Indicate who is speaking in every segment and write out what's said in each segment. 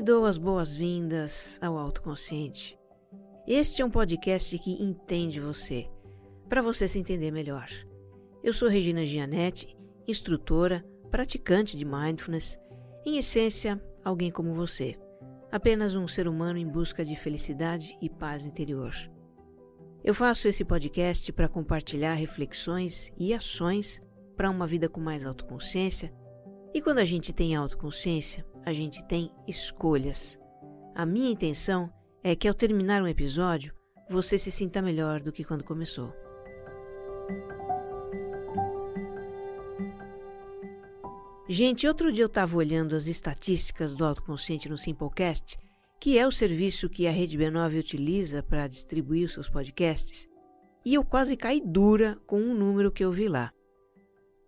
Speaker 1: dou as boas-vindas ao Autoconsciente. Este é um podcast que entende você, para você se entender melhor. Eu sou Regina Gianetti, instrutora, praticante de Mindfulness, em essência, alguém como você, apenas um ser humano em busca de felicidade e paz interior. Eu faço esse podcast para compartilhar reflexões e ações para uma vida com mais autoconsciência, e quando a gente tem autoconsciência, a gente tem escolhas. A minha intenção é que ao terminar um episódio, você se sinta melhor do que quando começou. Gente, outro dia eu estava olhando as estatísticas do Autoconsciente no Simplecast, que é o serviço que a Rede B9 utiliza para distribuir os seus podcasts, e eu quase caí dura com um número que eu vi lá.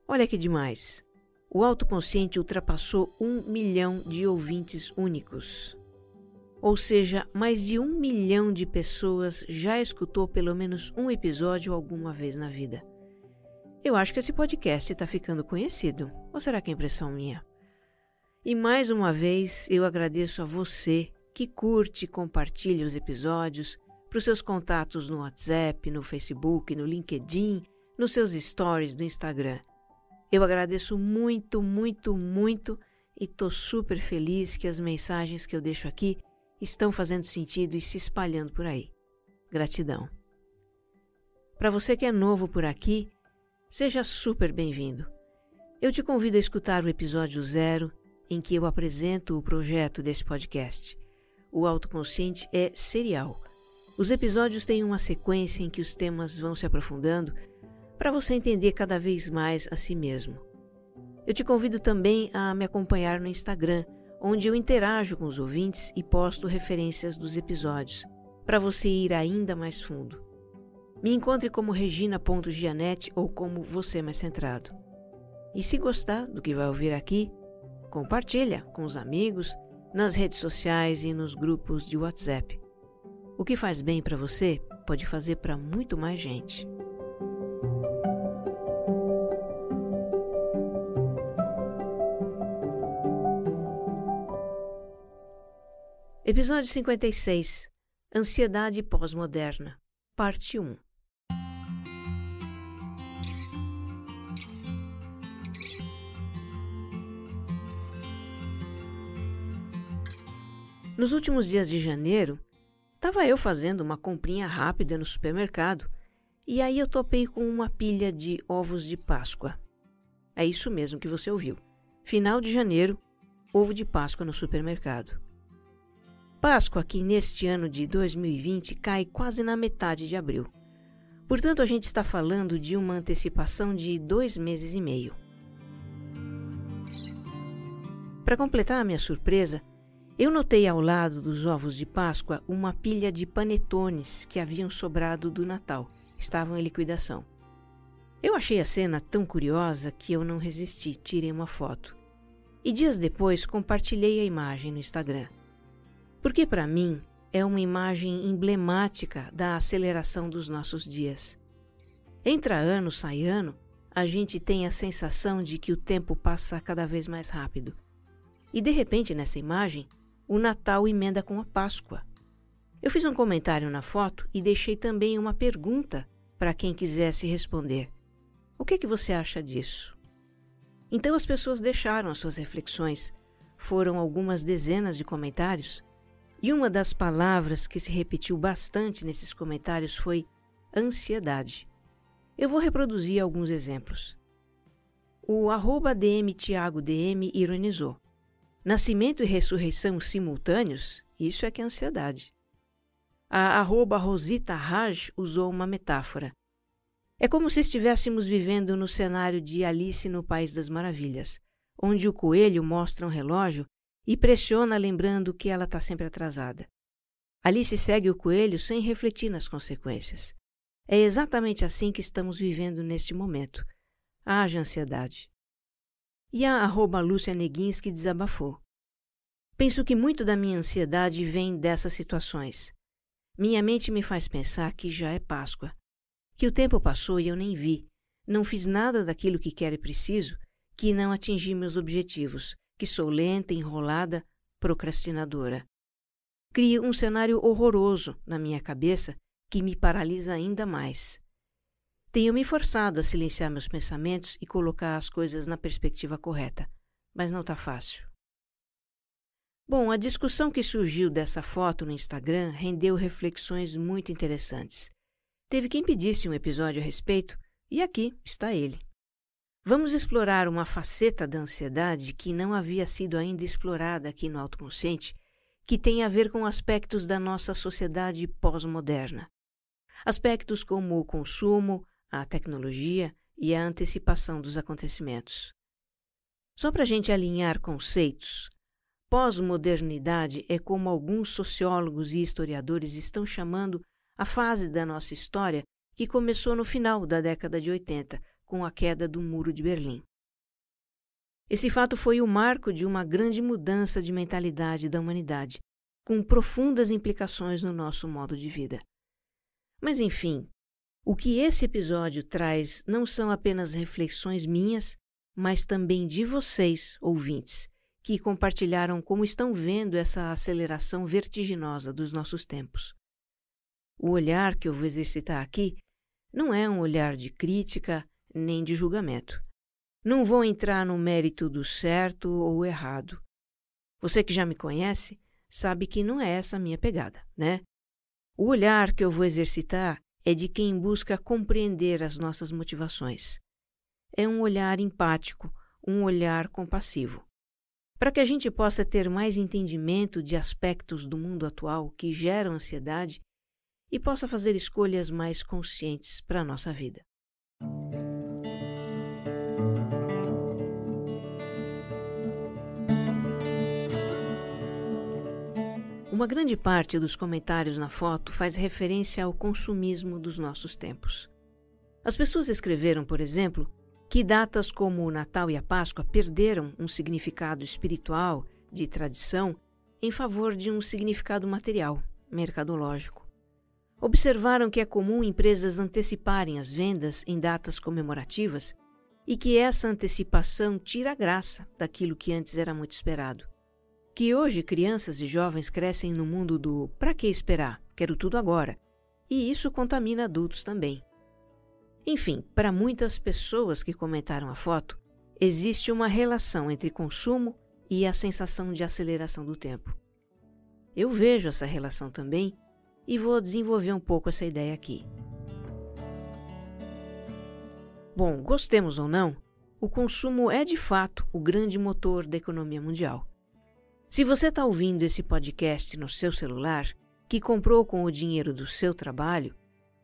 Speaker 1: Olha que demais! O Autoconsciente ultrapassou 1 milhão de ouvintes únicos. Ou seja, mais de 1 milhão de pessoas já escutou pelo menos um episódio alguma vez na vida. Eu acho que esse podcast está ficando conhecido. Ou será que é impressão minha? E mais uma vez eu agradeço a você que curte e compartilha os episódios para os seus contatos no WhatsApp, no Facebook, no LinkedIn, nos seus stories do Instagram. Eu agradeço muito, muito, muito e estou super feliz que as mensagens que eu deixo aqui estão fazendo sentido e se espalhando por aí. Gratidão. Para você que é novo por aqui, seja super bem-vindo. Eu te convido a escutar o episódio 0, em que eu apresento o projeto desse podcast. O Autoconsciente é serial. Os episódios têm uma sequência em que os temas vão se aprofundando para você entender cada vez mais a si mesmo. Eu te convido também a me acompanhar no Instagram, onde eu interajo com os ouvintes e posto referências dos episódios, para você ir ainda mais fundo. Me encontre como regina.gianetti ou como Você Mais Centrado. E se gostar do que vai ouvir aqui, compartilha com os amigos, nas redes sociais e nos grupos de WhatsApp. O que faz bem para você pode fazer para muito mais gente. Episódio 56. Ansiedade pós-moderna. Parte 1. Nos últimos dias de janeiro, estava eu fazendo uma comprinha rápida no supermercado e aí eu topei com uma pilha de ovos de Páscoa. É isso mesmo que você ouviu. Final de janeiro, ovo de Páscoa no supermercado. Páscoa, que neste ano de 2020 cai quase na metade de abril. Portanto, a gente está falando de uma antecipação de 2 meses e meio. Para completar a minha surpresa, eu notei ao lado dos ovos de Páscoa uma pilha de panetones que haviam sobrado do Natal. Estavam em liquidação. Eu achei a cena tão curiosa que eu não resisti, tirei uma foto. E dias depois compartilhei a imagem no Instagram. Porque para mim é uma imagem emblemática da aceleração dos nossos dias. Entra ano, sai ano, a gente tem a sensação de que o tempo passa cada vez mais rápido. E de repente nessa imagem, o Natal emenda com a Páscoa. Eu fiz um comentário na foto e deixei também uma pergunta para quem quisesse responder. O que você acha disso? Então as pessoas deixaram as suas reflexões. Foram algumas dezenas de comentários. E uma das palavras que se repetiu bastante nesses comentários foi ansiedade. Eu vou reproduzir alguns exemplos. O @DMTiagoDM ironizou. Nascimento e ressurreição simultâneos? Isso é que é ansiedade. A @Rosita Raj usou uma metáfora. É como se estivéssemos vivendo no cenário de Alice no País das Maravilhas, onde o coelho mostra um relógio e pressiona lembrando que ela está sempre atrasada. Alice segue o coelho sem refletir nas consequências. É exatamente assim que estamos vivendo neste momento. Haja ansiedade. E a @Lúcia Neguinski desabafou. Penso que muito da minha ansiedade vem dessas situações. Minha mente me faz pensar que já é Páscoa, que o tempo passou e eu nem vi, não fiz nada daquilo que quero e preciso, que não atingi meus objetivos, que sou lenta, enrolada, procrastinadora. Cria um cenário horroroso na minha cabeça que me paralisa ainda mais. Tenho me forçado a silenciar meus pensamentos e colocar as coisas na perspectiva correta, mas não está fácil. Bom, a discussão que surgiu dessa foto no Instagram rendeu reflexões muito interessantes. Teve quem pedisse um episódio a respeito, e aqui está ele. Vamos explorar uma faceta da ansiedade que não havia sido ainda explorada aqui no Autoconsciente, que tem a ver com aspectos da nossa sociedade pós-moderna. Aspectos como o consumo, a tecnologia e a antecipação dos acontecimentos. Só para a gente alinhar conceitos, pós-modernidade é como alguns sociólogos e historiadores estão chamando a fase da nossa história que começou no final da década de 80, com a queda do Muro de Berlim. Esse fato foi o marco de uma grande mudança de mentalidade da humanidade, com profundas implicações no nosso modo de vida. Mas, enfim, o que esse episódio traz não são apenas reflexões minhas, mas também de vocês, ouvintes, que compartilharam como estão vendo essa aceleração vertiginosa dos nossos tempos. O olhar que eu vou exercitar aqui não é um olhar de crítica nem de julgamento. Não vou entrar no mérito do certo ou errado. Você que já me conhece sabe que não é essa a minha pegada, né? O olhar que eu vou exercitar é de quem busca compreender as nossas motivações. É um olhar empático, um olhar compassivo. Para que a gente possa ter mais entendimento de aspectos do mundo atual que geram ansiedade e possa fazer escolhas mais conscientes para a nossa vida. Uma grande parte dos comentários na foto faz referência ao consumismo dos nossos tempos. As pessoas escreveram, por exemplo, que datas como o Natal e a Páscoa perderam um significado espiritual, de tradição, em favor de um significado material, mercadológico. Observaram que é comum empresas anteciparem as vendas em datas comemorativas e que essa antecipação tira a graça daquilo que antes era muito esperado. Que hoje crianças e jovens crescem no mundo do "pra que esperar? Quero tudo agora", e isso contamina adultos também. Enfim, para muitas pessoas que comentaram a foto, existe uma relação entre consumo e a sensação de aceleração do tempo. Eu vejo essa relação também e vou desenvolver um pouco essa ideia aqui. Bom, gostemos ou não, o consumo é de fato o grande motor da economia mundial. Se você está ouvindo esse podcast no seu celular, que comprou com o dinheiro do seu trabalho,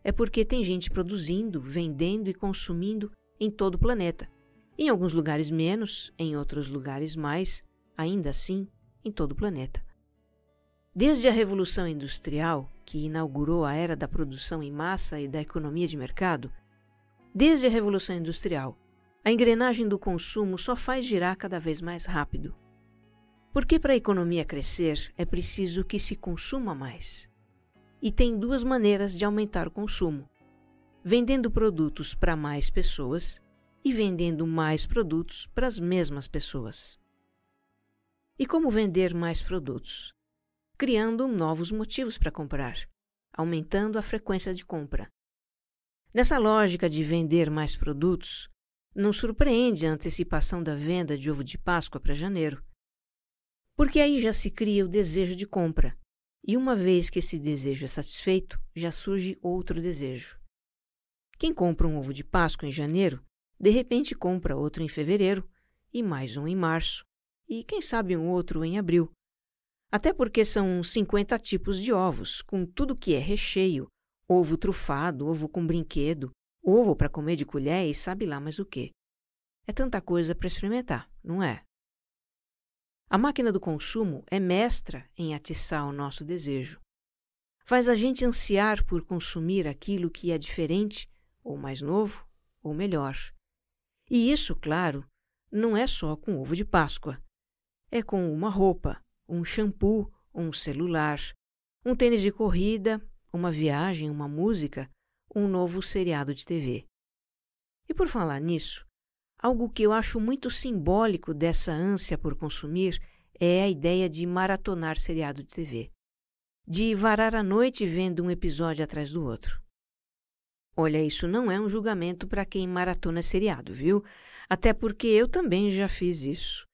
Speaker 1: é porque tem gente produzindo, vendendo e consumindo em todo o planeta. Em alguns lugares menos, em outros lugares mais, ainda assim, em todo o planeta. Desde a Revolução Industrial, que inaugurou a era da produção em massa e da economia de mercado, desde a Revolução Industrial, a engrenagem do consumo só faz girar cada vez mais rápido. Porque para a economia crescer é preciso que se consuma mais. E tem duas maneiras de aumentar o consumo: vendendo produtos para mais pessoas e vendendo mais produtos para as mesmas pessoas. E como vender mais produtos? Criando novos motivos para comprar, aumentando a frequência de compra. Nessa lógica de vender mais produtos, não surpreende a antecipação da venda de ovo de Páscoa para janeiro. Porque aí já se cria o desejo de compra, e uma vez que esse desejo é satisfeito, já surge outro desejo. Quem compra um ovo de Páscoa em janeiro, de repente compra outro em fevereiro, e mais um em março, e quem sabe um outro em abril. Até porque são 50 tipos de ovos, com tudo que é recheio, ovo trufado, ovo com brinquedo, ovo para comer de colher e sabe lá mais o quê. É tanta coisa para experimentar, não é? A máquina do consumo é mestra em atiçar o nosso desejo. Faz a gente ansiar por consumir aquilo que é diferente, ou mais novo, ou melhor. E isso, claro, não é só com ovo de Páscoa. É com uma roupa, um shampoo, um celular, um tênis de corrida, uma viagem, uma música, um novo seriado de TV. E por falar nisso, algo que eu acho muito simbólico dessa ânsia por consumir é a ideia de maratonar seriado de TV, de varar a noite vendo um episódio atrás do outro. Olha, isso não é um julgamento para quem maratona seriado, viu? Até porque eu também já fiz isso.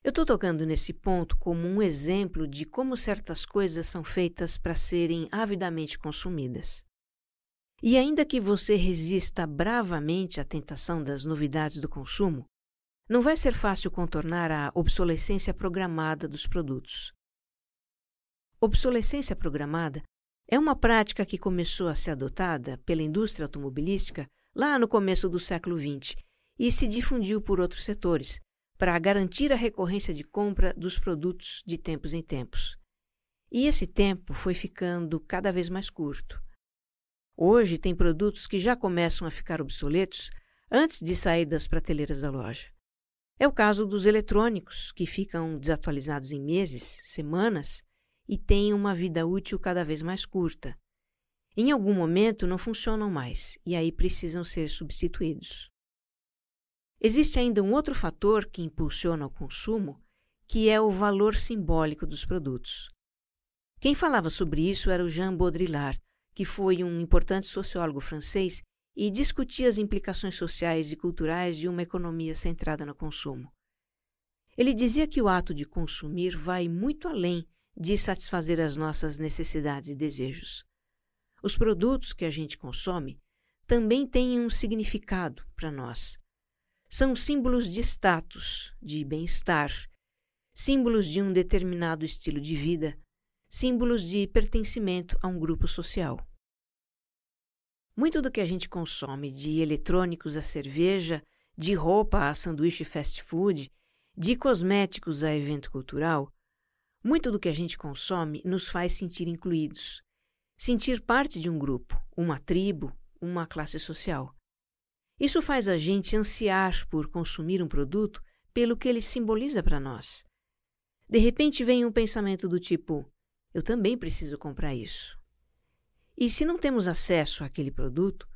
Speaker 1: Eu estou tocando nesse ponto como um exemplo de como certas coisas são feitas para serem avidamente consumidas. E ainda que você resista bravamente à tentação das novidades do consumo, não vai ser fácil contornar a obsolescência programada dos produtos. Obsolescência programada é uma prática que começou a ser adotada pela indústria automobilística lá no começo do século XX e se difundiu por outros setores, para garantir a recorrência de compra dos produtos de tempos em tempos. E esse tempo foi ficando cada vez mais curto. Hoje tem produtos que já começam a ficar obsoletos antes de sair das prateleiras da loja. É o caso dos eletrônicos, que ficam desatualizados em meses, semanas, e têm uma vida útil cada vez mais curta. Em algum momento não funcionam mais, e aí precisam ser substituídos. Existe ainda um outro fator que impulsiona o consumo, que é o valor simbólico dos produtos. Quem falava sobre isso era o Jean Baudrillard, que foi um importante sociólogo francês e discutia as implicações sociais e culturais de uma economia centrada no consumo. Ele dizia que o ato de consumir vai muito além de satisfazer as nossas necessidades e desejos. Os produtos que a gente consome também têm um significado para nós. São símbolos de status, de bem-estar, símbolos de um determinado estilo de vida, símbolos de pertencimento a um grupo social. Muito do que a gente consome, de eletrônicos a cerveja, de roupa a sanduíche fast food, de cosméticos a evento cultural, muito do que a gente consome nos faz sentir incluídos, sentir parte de um grupo, uma tribo, uma classe social. Isso faz a gente ansiar por consumir um produto pelo que ele simboliza para nós. De repente vem um pensamento do tipo, eu também preciso comprar isso. E se não temos acesso àquele produto,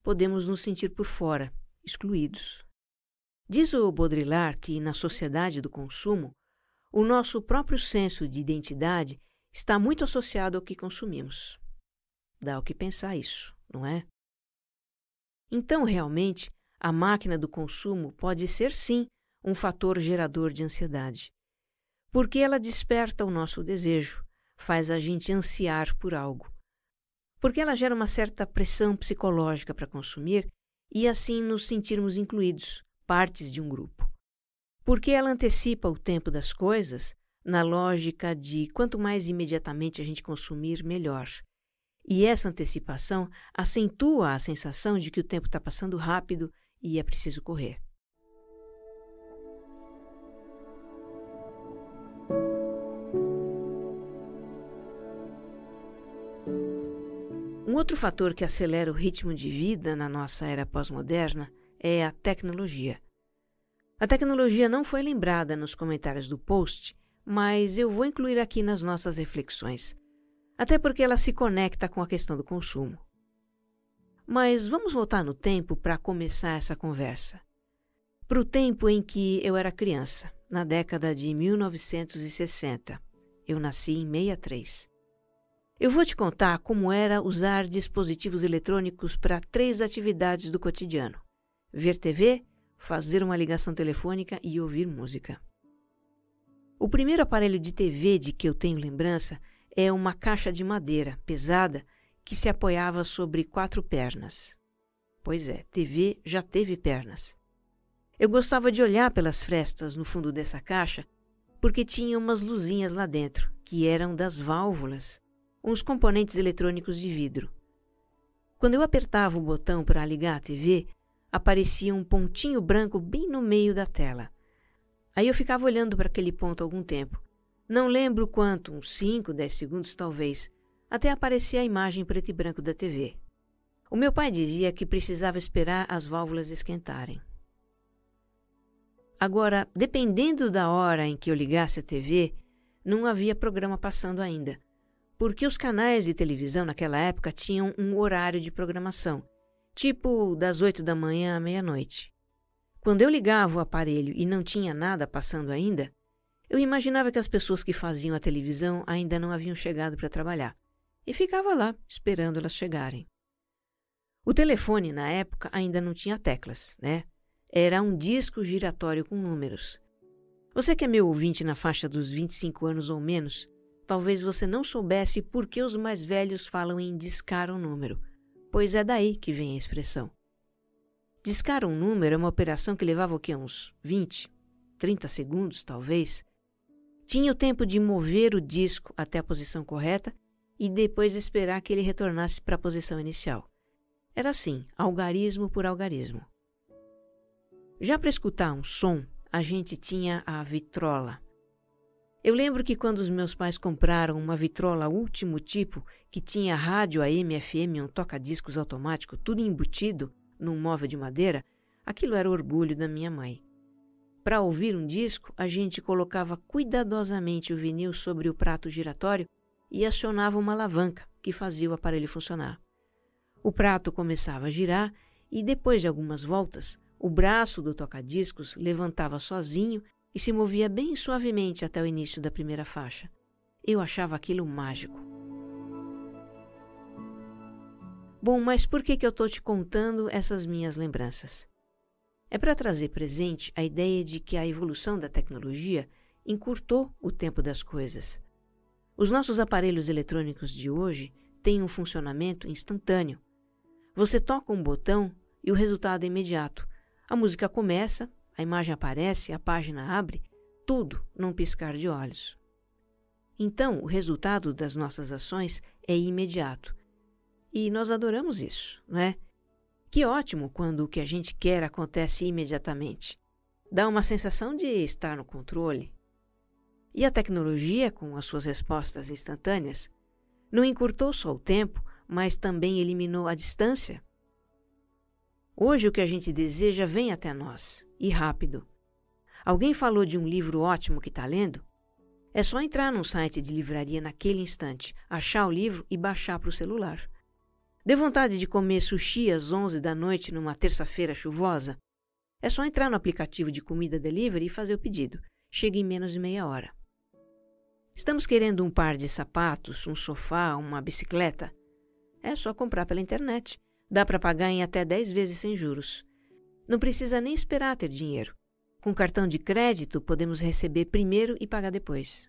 Speaker 1: podemos nos sentir por fora, excluídos. Diz o Baudrillard que na sociedade do consumo, o nosso próprio senso de identidade está muito associado ao que consumimos. Dá o que pensar isso, não é? Então, realmente, a máquina do consumo pode ser, sim, um fator gerador de ansiedade. Porque ela desperta o nosso desejo, faz a gente ansiar por algo. Porque ela gera uma certa pressão psicológica para consumir e assim nos sentirmos incluídos, partes de um grupo. Porque ela antecipa o tempo das coisas na lógica de quanto mais imediatamente a gente consumir, melhor. E essa antecipação acentua a sensação de que o tempo está passando rápido e é preciso correr. Um outro fator que acelera o ritmo de vida na nossa era pós-moderna é a tecnologia. A tecnologia não foi lembrada nos comentários do post, mas eu vou incluir aqui nas nossas reflexões. Até porque ela se conecta com a questão do consumo. Mas vamos voltar no tempo para começar essa conversa. Para o tempo em que eu era criança, na década de 1960. Eu nasci em 63. Eu vou te contar como era usar dispositivos eletrônicos para 3 atividades do cotidiano: ver TV, fazer uma ligação telefônica e ouvir música. O primeiro aparelho de TV de que eu tenho lembrança é uma caixa de madeira pesada que se apoiava sobre 4 pernas. Pois é, TV já teve pernas. Eu gostava de olhar pelas frestas no fundo dessa caixa porque tinha umas luzinhas lá dentro, que eram das válvulas, uns componentes eletrônicos de vidro. Quando eu apertava o botão para ligar a TV, aparecia um pontinho branco bem no meio da tela. Aí eu ficava olhando para aquele ponto algum tempo. Não lembro quanto, uns 5, 10 segundos talvez, até aparecer a imagem preto e branco da TV. O meu pai dizia que precisava esperar as válvulas esquentarem. Agora, dependendo da hora em que eu ligasse a TV, não havia programa passando ainda, porque os canais de televisão naquela época tinham um horário de programação, tipo das 8 da manhã à meia-noite. Quando eu ligava o aparelho e não tinha nada passando ainda, Eu imaginava que as pessoas que faziam a televisão ainda não haviam chegado para trabalhar e ficava lá esperando elas chegarem. O telefone, na época, ainda não tinha teclas, né? Era um disco giratório com números. Você que é meu ouvinte na faixa dos 25 anos ou menos, talvez você não soubesse por que os mais velhos falam em discar um número, pois é daí que vem a expressão. Discar um número é uma operação que levava o quê? Uns 20, 30 segundos, talvez. Tinha o tempo de mover o disco até a posição correta e depois esperar que ele retornasse para a posição inicial. Era assim, algarismo por algarismo. Já para escutar um som, a gente tinha a vitrola. Eu lembro que quando os meus pais compraram uma vitrola último tipo, que tinha rádio AM, FM, um toca-discos automático, tudo embutido num móvel de madeira, aquilo era orgulho da minha mãe. Para ouvir um disco, a gente colocava cuidadosamente o vinil sobre o prato giratório e acionava uma alavanca que fazia o aparelho funcionar. O prato começava a girar e, depois de algumas voltas, o braço do toca-discos levantava sozinho e se movia bem suavemente até o início da primeira faixa. Eu achava aquilo mágico. Bom, mas por que eu estou te contando essas minhas lembranças? É para trazer presente a ideia de que a evolução da tecnologia encurtou o tempo das coisas. Os nossos aparelhos eletrônicos de hoje têm um funcionamento instantâneo. Você toca um botão e o resultado é imediato. A música começa, a imagem aparece, a página abre, tudo num piscar de olhos. Então, o resultado das nossas ações é imediato. E nós adoramos isso, não é? Que ótimo quando o que a gente quer acontece imediatamente. Dá uma sensação de estar no controle. E a tecnologia, com as suas respostas instantâneas, não encurtou só o tempo, mas também eliminou a distância. Hoje o que a gente deseja vem até nós, e rápido. Alguém falou de um livro ótimo que está lendo? É só entrar num site de livraria naquele instante, achar o livro e baixar para o celular. Deu vontade de comer sushi às 11 da noite numa terça-feira chuvosa? É só entrar no aplicativo de comida delivery e fazer o pedido. Chega em menos de meia hora. Estamos querendo um par de sapatos, um sofá, uma bicicleta? É só comprar pela internet. Dá para pagar em até 10 vezes sem juros. Não precisa nem esperar ter dinheiro. Com cartão de crédito, podemos receber primeiro e pagar depois.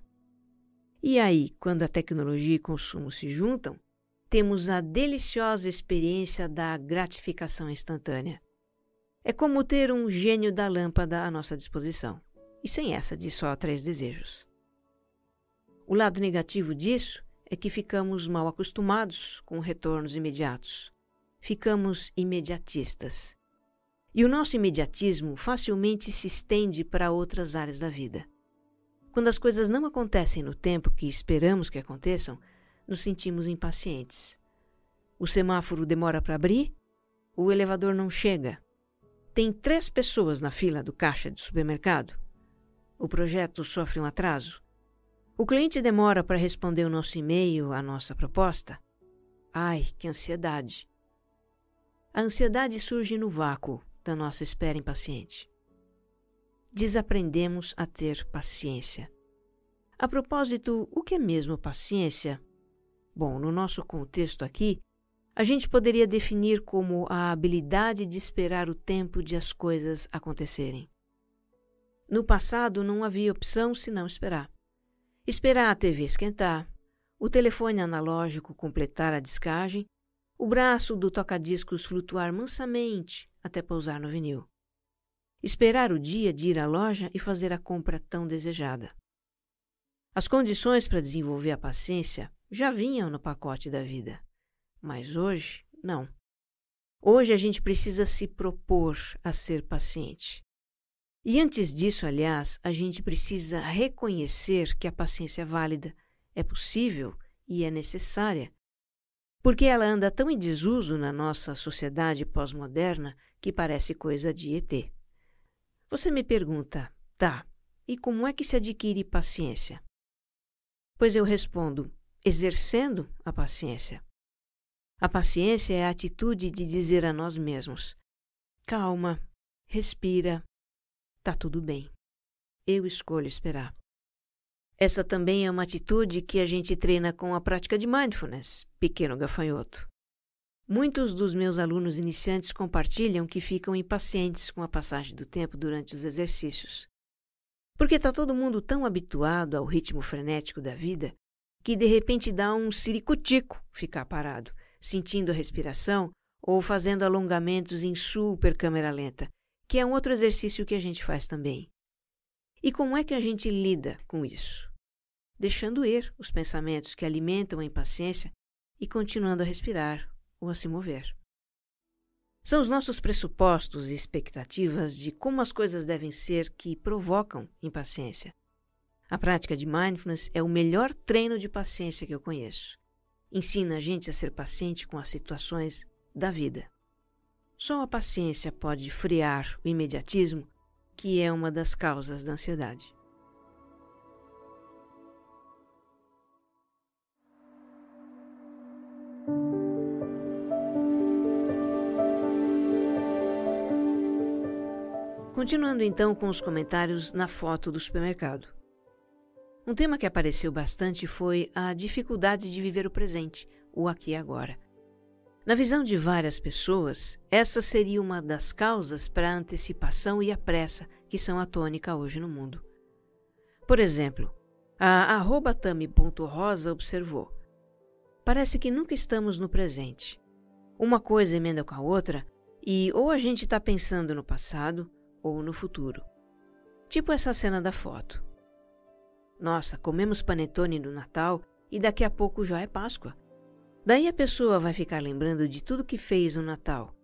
Speaker 1: E aí, quando a tecnologia e consumo se juntam, temos a deliciosa experiência da gratificação instantânea. É como ter um gênio da lâmpada à nossa disposição. E sem essa de só 3 desejos. O lado negativo disso é que ficamos mal acostumados com retornos imediatos. Ficamos imediatistas. E o nosso imediatismo facilmente se estende para outras áreas da vida. Quando as coisas não acontecem no tempo que esperamos que aconteçam, nos sentimos impacientes. O semáforo demora para abrir, o elevador não chega. Tem 3 pessoas na fila do caixa do supermercado. O projeto sofre um atraso. O cliente demora para responder o nosso e-mail, a nossa proposta. Ai, que ansiedade! A ansiedade surge no vácuo da nossa espera impaciente. Desaprendemos a ter paciência. A propósito, o que é mesmo paciência? Bom, no nosso contexto aqui, a gente poderia definir como a habilidade de esperar o tempo de as coisas acontecerem. No passado, não havia opção senão esperar. Esperar a TV esquentar, o telefone analógico completar a descagem, o braço do toca-discos flutuar mansamente até pousar no vinil. Esperar o dia de ir à loja e fazer a compra tão desejada. As condições para desenvolver a paciência já vinham no pacote da vida. Mas hoje, não. Hoje a gente precisa se propor a ser paciente. E antes disso, aliás, a gente precisa reconhecer que a paciência é válida, é possível e é necessária. Porque ela anda tão em desuso na nossa sociedade pós-moderna que parece coisa de ET. Você me pergunta, tá, e como é que se adquire paciência? Pois eu respondo, exercendo a paciência. A paciência é a atitude de dizer a nós mesmos, calma, respira, tá tudo bem, eu escolho esperar. Essa também é uma atitude que a gente treina com a prática de mindfulness, pequeno gafanhoto. Muitos dos meus alunos iniciantes compartilham que ficam impacientes com a passagem do tempo durante os exercícios. Porque está todo mundo tão habituado ao ritmo frenético da vida que de repente dá um ciricutico ficar parado, sentindo a respiração ou fazendo alongamentos em super câmera lenta, que é um outro exercício que a gente faz também. E como é que a gente lida com isso? Deixando ir os pensamentos que alimentam a impaciência e continuando a respirar ou a se mover. São os nossos pressupostos e expectativas de como as coisas devem ser que provocam impaciência. A prática de mindfulness é o melhor treino de paciência que eu conheço. Ensina a gente a ser paciente com as situações da vida. Só a paciência pode frear o imediatismo, que é uma das causas da ansiedade. Continuando então com os comentários na foto do supermercado. Um tema que apareceu bastante foi a dificuldade de viver o presente, o aqui e agora. Na visão de várias pessoas, essa seria uma das causas para a antecipação e a pressa que são a tônica hoje no mundo. Por exemplo, a @tami.rosa observou: parece que nunca estamos no presente. Uma coisa emenda com a outra e ou a gente está pensando no passado ou no futuro. Tipo essa cena da foto. Nossa, comemos panetone no Natal e daqui a pouco já é Páscoa. Daí a pessoa vai ficar lembrando de tudo que fez no Natal.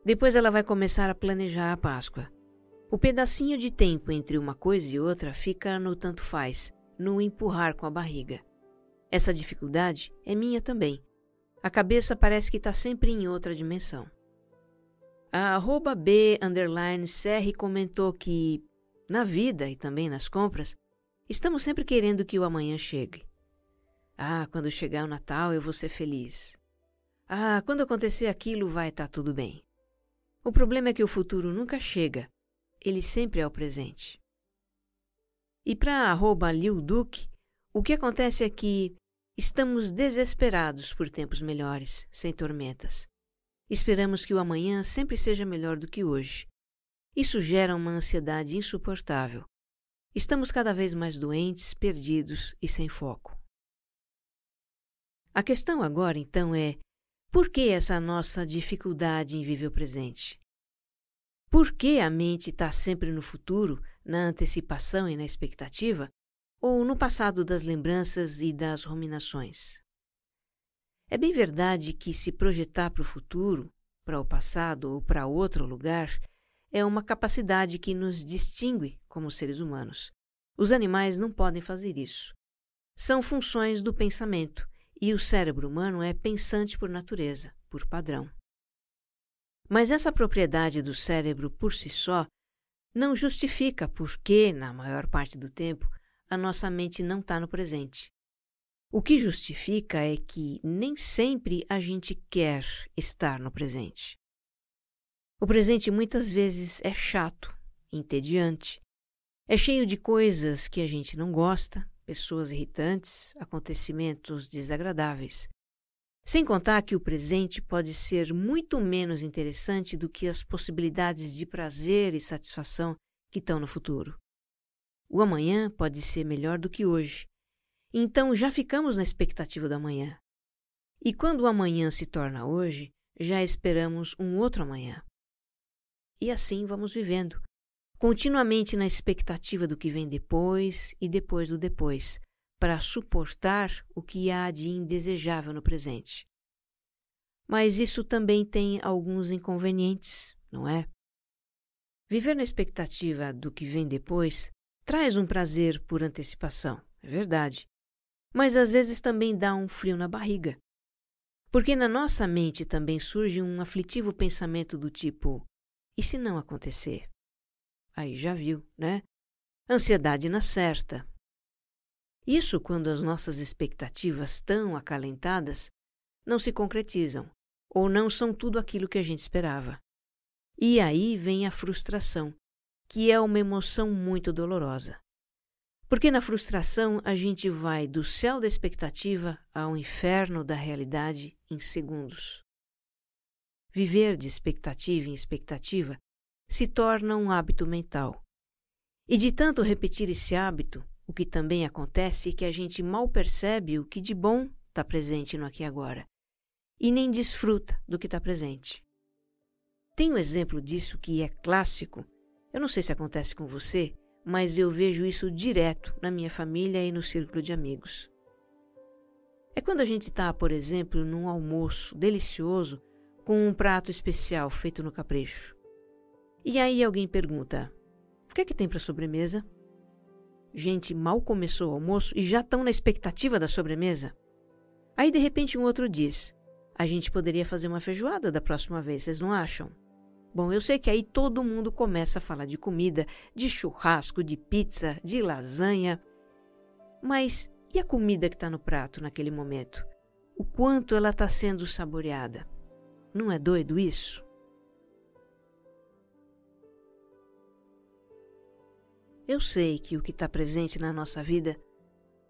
Speaker 1: Depois ela vai começar a planejar a Páscoa. O pedacinho de tempo entre uma coisa e outra fica no tanto faz, no empurrar com a barriga. Essa dificuldade é minha também. A cabeça parece que está sempre em outra dimensão. A @B_CR comentou que, na vida e também nas compras, estamos sempre querendo que o amanhã chegue. Quando chegar o Natal eu vou ser feliz. Quando acontecer aquilo vai estar tudo bem. O problema é que o futuro nunca chega, ele sempre é o presente. E para @LilDuque, o que acontece é que estamos desesperados por tempos melhores, sem tormentas. Esperamos que o amanhã sempre seja melhor do que hoje. Isso gera uma ansiedade insuportável. Estamos cada vez mais doentes, perdidos e sem foco. A questão agora, então, é: por que essa nossa dificuldade em viver o presente? Por que a mente está sempre no futuro, na antecipação e na expectativa, ou no passado das lembranças e das ruminações? É bem verdade que se projetar para o futuro, para o passado ou para outro lugar, é uma capacidade que nos distingue como seres humanos. Os animais não podem fazer isso. São funções do pensamento, e o cérebro humano é pensante por natureza, por padrão. Mas essa propriedade do cérebro por si só não justifica por que, na maior parte do tempo, a nossa mente não está no presente. O que justifica é que nem sempre a gente quer estar no presente. O presente muitas vezes é chato, entediante, é cheio de coisas que a gente não gosta, pessoas irritantes, acontecimentos desagradáveis. Sem contar que o presente pode ser muito menos interessante do que as possibilidades de prazer e satisfação que estão no futuro. O amanhã pode ser melhor do que hoje. Então já ficamos na expectativa do amanhã. E quando o amanhã se torna hoje, já esperamos um outro amanhã. E assim vamos vivendo, continuamente na expectativa do que vem depois e depois do depois, para suportar o que há de indesejável no presente. Mas isso também tem alguns inconvenientes, não é? Viver na expectativa do que vem depois traz um prazer por antecipação, é verdade. Mas às vezes também dá um frio na barriga. Porque na nossa mente também surge um aflitivo pensamento do tipo: e se não acontecer? Aí já viu, né? Ansiedade na certa. Isso quando as nossas expectativas tão acalentadas não se concretizam, ou não são tudo aquilo que a gente esperava. E aí vem a frustração, que é uma emoção muito dolorosa. Porque na frustração a gente vai do céu da expectativa ao inferno da realidade em segundos. Viver de expectativa em expectativa se torna um hábito mental. E de tanto repetir esse hábito, o que também acontece é que a gente mal percebe o que de bom está presente no aqui e agora, e nem desfruta do que está presente. Tem um exemplo disso que é clássico. Eu não sei se acontece com você, mas eu vejo isso direto na minha família e no círculo de amigos. É quando a gente está, por exemplo, num almoço delicioso com um prato especial feito no capricho. E aí alguém pergunta: o que é que tem para sobremesa? Gente, mal começou o almoço e já estão na expectativa da sobremesa. Aí de repente um outro diz: a gente poderia fazer uma feijoada da próxima vez, vocês não acham? Bom, eu sei que aí todo mundo começa a falar de comida, de churrasco, de pizza, de lasanha. Mas e a comida que está no prato naquele momento? O quanto ela está sendo saboreada? Não é doido isso? Eu sei que o que está presente na nossa vida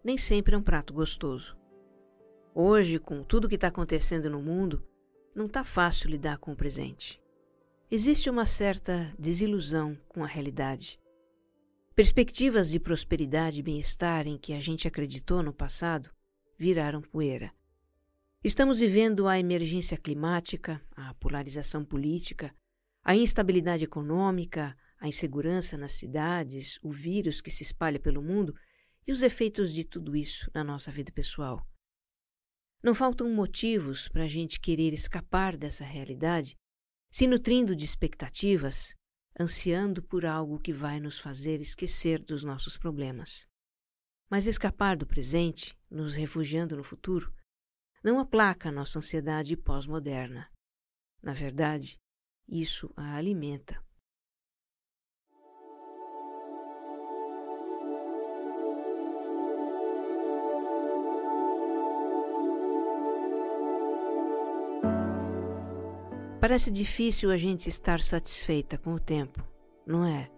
Speaker 1: nem sempre é um prato gostoso. Hoje, com tudo que está acontecendo no mundo, não está fácil lidar com o presente. Existe uma certa desilusão com a realidade. Perspectivas de prosperidade e bem-estar em que a gente acreditou no passado viraram poeira. Estamos vivendo a emergência climática, a polarização política, a instabilidade econômica, a insegurança nas cidades, o vírus que se espalha pelo mundo e os efeitos de tudo isso na nossa vida pessoal. Não faltam motivos para a gente querer escapar dessa realidade, se nutrindo de expectativas, ansiando por algo que vai nos fazer esquecer dos nossos problemas. Mas escapar do presente, nos refugiando no futuro, não aplaca a nossa ansiedade pós-moderna. Na verdade, isso a alimenta. Parece difícil a gente estar satisfeita com o tempo, não é?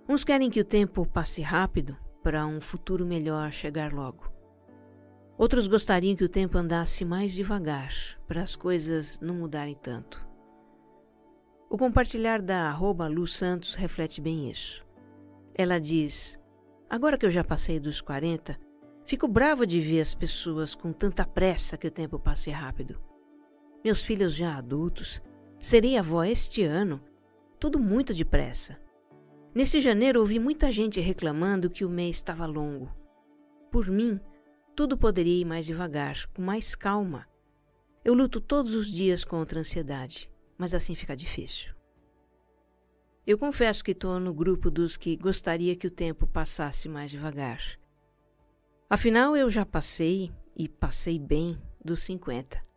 Speaker 1: Uns querem que o tempo passe rápido para um futuro melhor chegar logo. Outros gostariam que o tempo andasse mais devagar para as coisas não mudarem tanto. O compartilhar da @LuSantos reflete bem isso. Ela diz: agora que eu já passei dos 40, fico brava de ver as pessoas com tanta pressa que o tempo passe rápido. Meus filhos já adultos, serei avó este ano, tudo muito depressa. Nesse janeiro ouvi muita gente reclamando que o mês estava longo. Por mim, tudo poderia ir mais devagar, com mais calma. Eu luto todos os dias contra a ansiedade, mas assim fica difícil. Eu confesso que estou no grupo dos que gostaria que o tempo passasse mais devagar. Afinal, eu já passei, e passei bem, dos 50.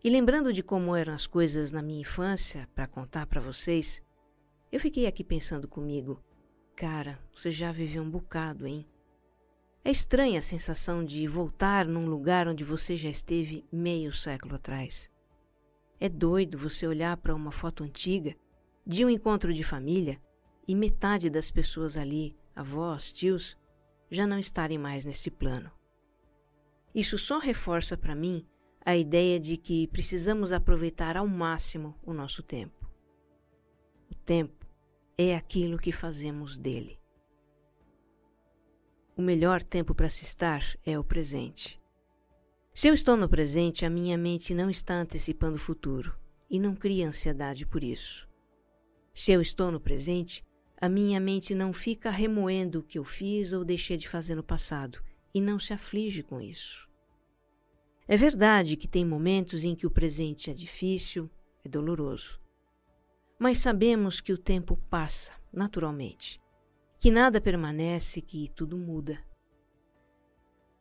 Speaker 1: E lembrando de como eram as coisas na minha infância, para contar para vocês, eu fiquei aqui pensando comigo: cara, você já viveu um bocado, hein? É estranha a sensação de voltar num lugar onde você já esteve meio século atrás. É doido você olhar para uma foto antiga, de um encontro de família, e metade das pessoas ali, avós, tios, já não estarem mais nesse plano. Isso só reforça para mim a ideia de que precisamos aproveitar ao máximo o nosso tempo. O tempo é aquilo que fazemos dele. O melhor tempo para se estar é o presente. Se eu estou no presente, a minha mente não está antecipando o futuro e não cria ansiedade por isso. Se eu estou no presente, a minha mente não fica remoendo o que eu fiz ou deixei de fazer no passado e não se aflige com isso. É verdade que tem momentos em que o presente é difícil, é doloroso. Mas sabemos que o tempo passa, naturalmente, que nada permanece, que tudo muda.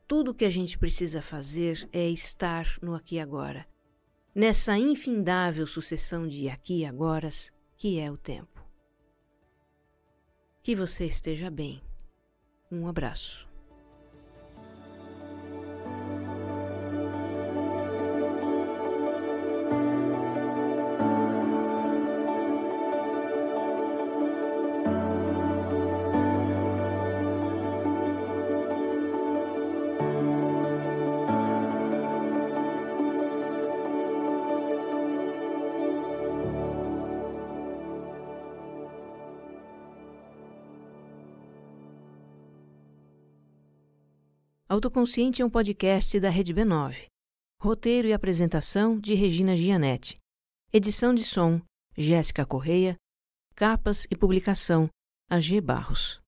Speaker 1: Tudo o que a gente precisa fazer é estar no aqui e agora, nessa infindável sucessão de aqui e agoras que é o tempo. Que você esteja bem. Um abraço. Autoconsciente é um podcast da Rede B9. Roteiro e apresentação de Regina Gianetti. Edição de som, Jéssica Correia. Capas e publicação, AG Barros.